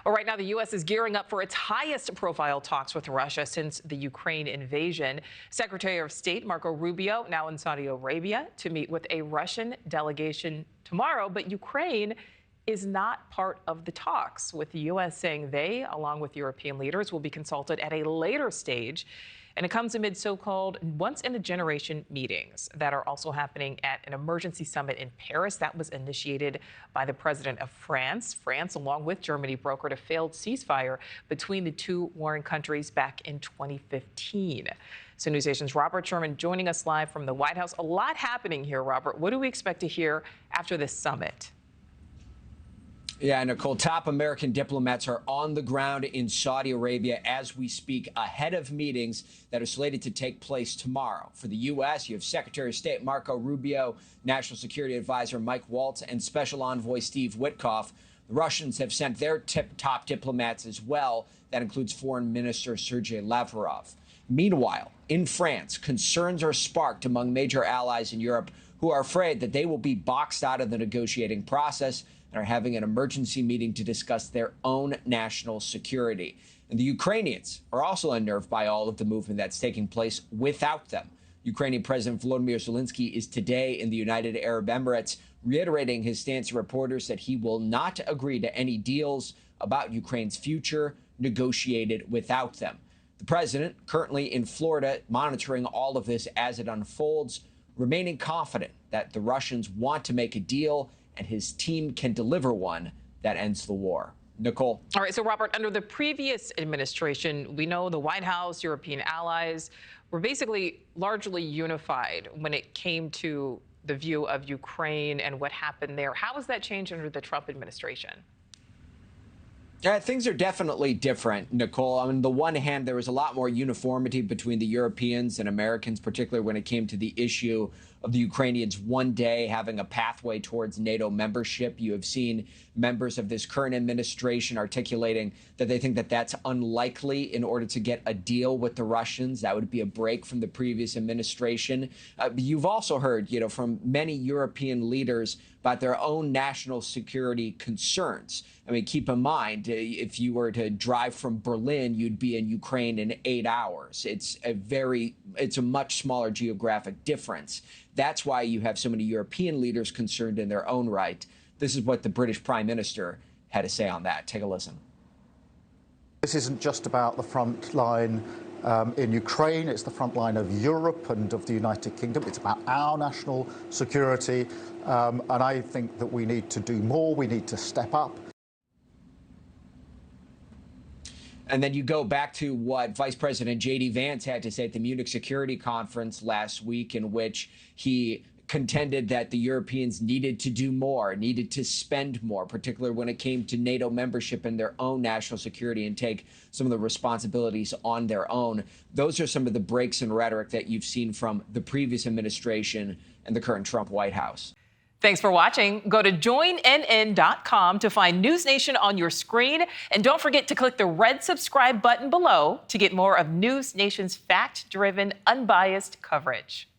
Well, right now, the U.S. is gearing up for its highest profile talks with Russia since the Ukraine invasion. Secretary of State Marco Rubio now in Saudi Arabia to meet with a Russian delegation tomorrow. But Ukraine is not part of the talks, with the U.S. saying they, along with European leaders, will be consulted at a later stage. And it comes amid so-called once-in-a-generation meetings that are also happening at an emergency summit in Paris that was initiated by the president of France. France, along with Germany, brokered a failed ceasefire between the two warring countries back in 2015. So NewsNation's Robert Sherman joining us live from the White House. A lot happening here, Robert. What do we expect to hear after this summit? Yeah, Nichole, top American diplomats are on the ground in Saudi Arabia as we speak, ahead of meetings that are slated to take place tomorrow. For the U.S., you have Secretary of State Marco Rubio, National Security Advisor Mike Waltz, and Special Envoy Steve Witkoff. The Russians have sent their top diplomats as well. That includes Foreign Minister Sergei Lavrov. Meanwhile, in France, concerns are sparked among major allies in Europe who are afraid that they will be boxed out of the negotiating process and are having an emergency meeting to discuss their own national security. And the Ukrainians are also unnerved by all of the movement that's taking place without them. Ukrainian President Volodymyr Zelensky is today in the United Arab Emirates, reiterating his stance to reporters that he will not agree to any deals about Ukraine's future negotiated without them. The president, currently in Florida, monitoring all of this as it unfolds, remaining confident that the Russians want to make a deal and his team can deliver one that ends the war. Nichole. All right, so Robert, under the previous administration, we know the White House, European allies were basically largely unified when it came to the view of Ukraine and what happened there. How has that changed under the Trump administration? Yeah, things are definitely different, Nichole. On the one hand, there was a lot more uniformity between the Europeans and Americans, particularly when it came to the issue of the Ukrainians one day having a pathway towards NATO membership. You have seen members of this current administration articulating that they think that that's unlikely in order to get a deal with the Russians. That would be a break from the previous administration. You've also heard, from many European leaders about their own national security concerns. I mean, keep in mind, if you were to drive from Berlin, you'd be in Ukraine in 8 hours. It's a much smaller geographic difference. That's why you have so many European leaders concerned in their own right. This is what the British Prime Minister had to say on that. Take a listen. This isn't just about the front line in Ukraine. It's the front line of Europe and of the United Kingdom. It's about our national security. And I think that we need to do more. We need to step up. And then you go back to what Vice President J.D. Vance had to say at the Munich Security Conference last week, in which he contended that the Europeans needed to do more, needed to spend more, particularly when it came to NATO membership and their own national security, and take some of the responsibilities on their own. Those are some of the breaks in rhetoric that you've seen from the previous administration and the current Trump White House. Thanks for watching. Go to joinnn.com to find NewsNation on your screen. And don't forget to click the red subscribe button below to get more of NewsNation's fact-driven, unbiased coverage.